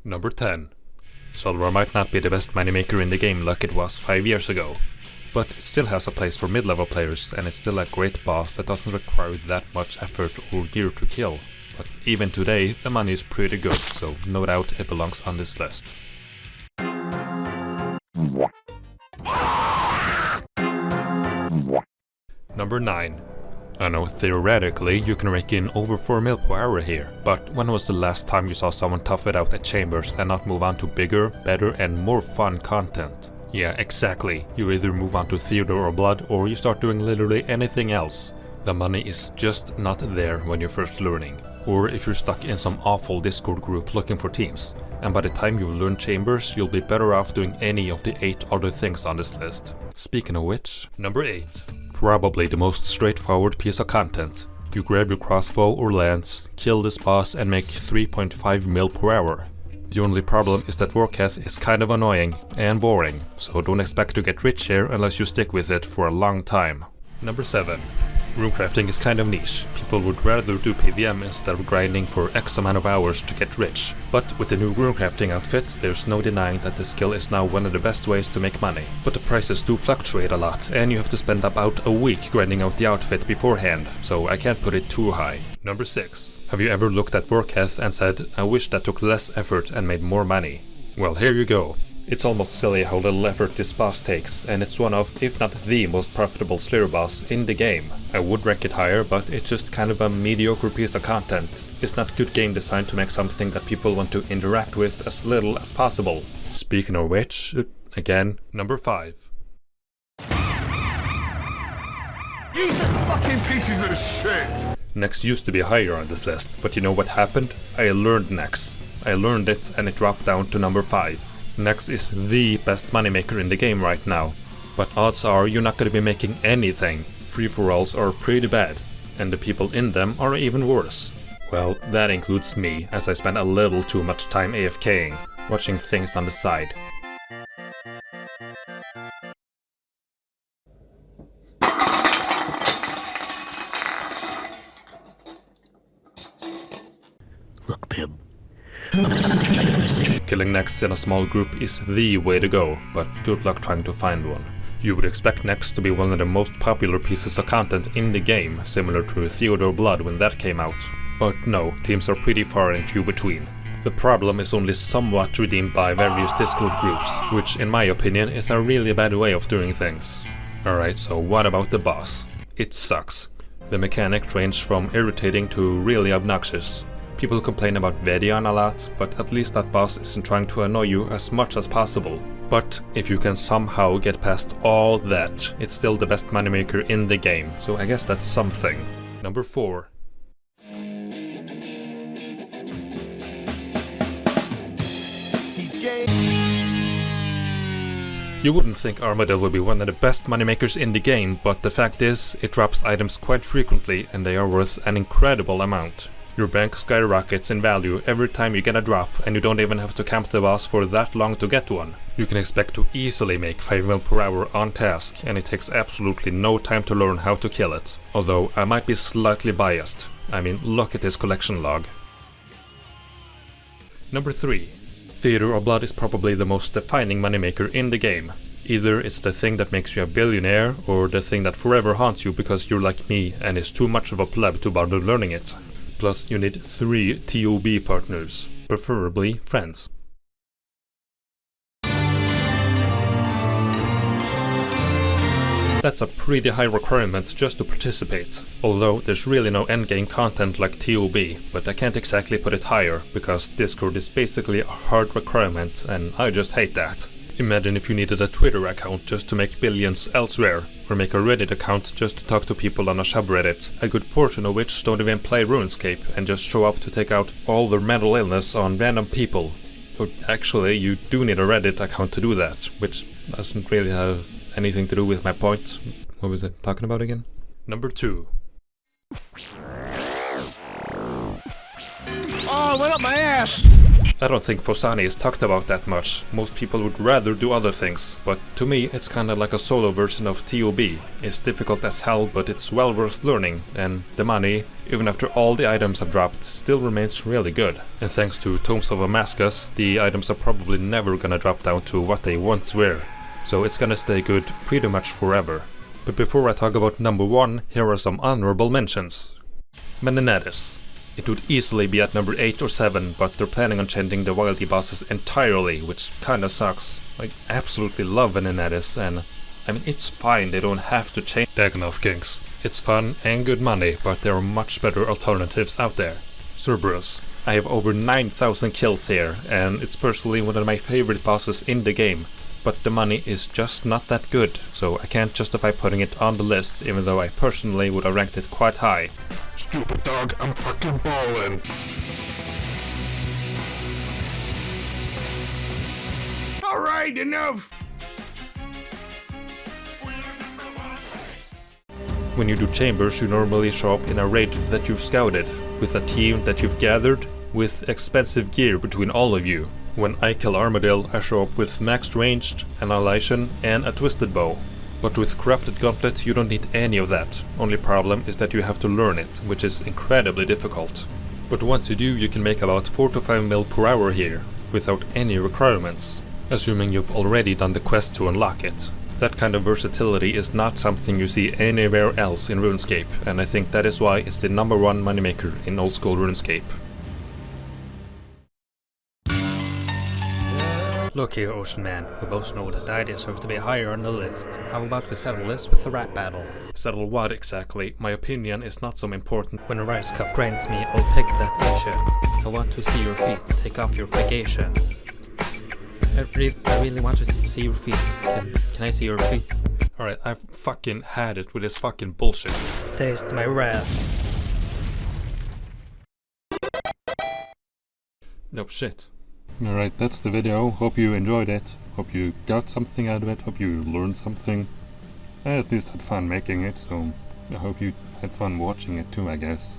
Number 10. Solvar might not be the best moneymaker in the game like it was 5 years ago, but it still has a place for mid-level players, and it's still a great boss that doesn't require that much effort or gear to kill. But even today, the money is pretty good, so no doubt it belongs on this list. Number 9. I know theoretically you can rake in over 4 mil per hour here, but when was the last time you saw someone tough it out at chambers and not move on to bigger, better and more fun content? Yeah, exactly. You either move on to theater or blood, or you start doing literally anything else. The money is just not there when you're first learning. Or if you're stuck in some awful Discord group looking for teams. And by the time you learn chambers, you'll be better off doing any of the 8 other things on this list. Speaking of which, number 8. Probably the most straightforward piece of content. You grab your crossbow or lance, kill this boss and make 3.5 mil per hour. The only problem is that Warcath is kind of annoying and boring, so don't expect to get rich here unless you stick with it for a long time. Number 7. Runecrafting is kind of niche. People would rather do PVM instead of grinding for X amount of hours to get rich. But with the new runecrafting outfit, there's no denying that the skill is now one of the best ways to make money. But the prices do fluctuate a lot, and you have to spend about a week grinding out the outfit beforehand, so I can't put it too high. Number 6. Have you ever looked at Warcath and said, I wish that took less effort and made more money? Well, here you go. It's almost silly how little effort this boss takes, and it's one of, if not the most profitable Slayer boss in the game. I would rank it higher, but it's just kind of a mediocre piece of content. It's not good game design to make something that people want to interact with as little as possible. Speaking of which, again, number 5. Jesus fucking pieces of shit! Nex used to be higher on this list, but you know what happened? I learned Nex. I learned it and it dropped down to number 5. Nex is the best moneymaker in the game right now, but odds are you're not going to be making anything. Free-for-alls are pretty bad, and the people in them are even worse. Well, that includes me, as I spend a little too much time AFKing, watching things on the side. Look, Pib. Killing Nex in a small group is the way to go, but good luck trying to find one. You would expect Nex to be one of the most popular pieces of content in the game, similar to Theodore Blood when that came out. But no, teams are pretty far and few between. The problem is only somewhat redeemed by various Discord groups, which in my opinion is a really bad way of doing things. Alright, so what about the boss? It sucks. The mechanics range from irritating to really obnoxious. People complain about Vedion a lot, but at least that boss isn't trying to annoy you as much as possible. But if you can somehow get past all that, it's still the best moneymaker in the game, so I guess that's something. Number 4. You wouldn't think Armadillo would be one of the best moneymakers in the game, but the fact is, it drops items quite frequently and they are worth an incredible amount. Your bank skyrockets in value every time you get a drop, and you don't even have to camp the boss for that long to get one. You can expect to easily make 5 mil per hour on task, and it takes absolutely no time to learn how to kill it. Although I might be slightly biased. I mean, look at this collection log. Number 3. Theater of Blood is probably the most defining moneymaker in the game. Either it's the thing that makes you a billionaire, or the thing that forever haunts you because you're like me and is too much of a pleb to bother learning it. Plus you need 3 TOB partners, preferably friends. That's a pretty high requirement just to participate, although there's really no endgame content like TOB, but I can't exactly put it higher, because Discord is basically a hard requirement and I just hate that. Imagine if you needed a Twitter account just to make billions elsewhere, or make a Reddit account just to talk to people on a subreddit, a good portion of which don't even play Runescape and just show up to take out all their mental illness on random people. But actually, you do need a Reddit account to do that, which doesn't really have anything to do with my point. What was I talking about again? Number 2. Oh, went up my ass! I don't think Fosani is talked about that much. Most people would rather do other things, but to me it's kinda like a solo version of TOB. It's difficult as hell, but it's well worth learning, and the money, even after all the items have dropped, still remains really good. And thanks to Tomes of Damascus, the items are probably never gonna drop down to what they once were, so it's gonna stay good pretty much forever. But before I talk about number 1, here are some honorable mentions. Menenadis. It would easily be at number 8 or 7, but they're planning on changing the Wildy bosses entirely, which kinda sucks. I absolutely love Menenadis, and I mean, it's fine, they don't have to change Dagonoth Kings. It's fun and good money, but there are much better alternatives out there. Cerberus. I have over 9,000 kills here, and it's personally one of my favorite bosses in the game. But the money is just not that good, so I can't justify putting it on the list, even though I personally would have ranked it quite high. Stupid dog, I'm fucking ballin'. Alright, enough! When you do chambers, you normally show up in a raid that you've scouted, with a team that you've gathered, with expensive gear between all of you. When I kill Armadale, I show up with maxed ranged, annihilation, and a twisted bow. But with Corrupted Gauntlet you don't need any of that. Only problem is that you have to learn it, which is incredibly difficult. But once you do, you can make about 4 to 5 mil per hour here, without any requirements, assuming you've already done the quest to unlock it. That kind of versatility is not something you see anywhere else in RuneScape, and I think that is why it's the number 1 moneymaker in old school RuneScape. Look here, Ocean Man, we both know that I deserve to be higher on the list. How about we settle this with the rap battle? Settle what exactly? My opinion is not so important. When a Rise Cup grants me, I'll pick that Asia. I want to see your feet, take off your pegation. I really want to see your feet. Can I see your feet? Alright, I've fucking had it with this fucking bullshit. Taste my wrath. No shit. Alright, that's the video. Hope you enjoyed it. Hope you got something out of it. Hope you learned something. I at least had fun making it, so I hope you had fun watching it too, I guess.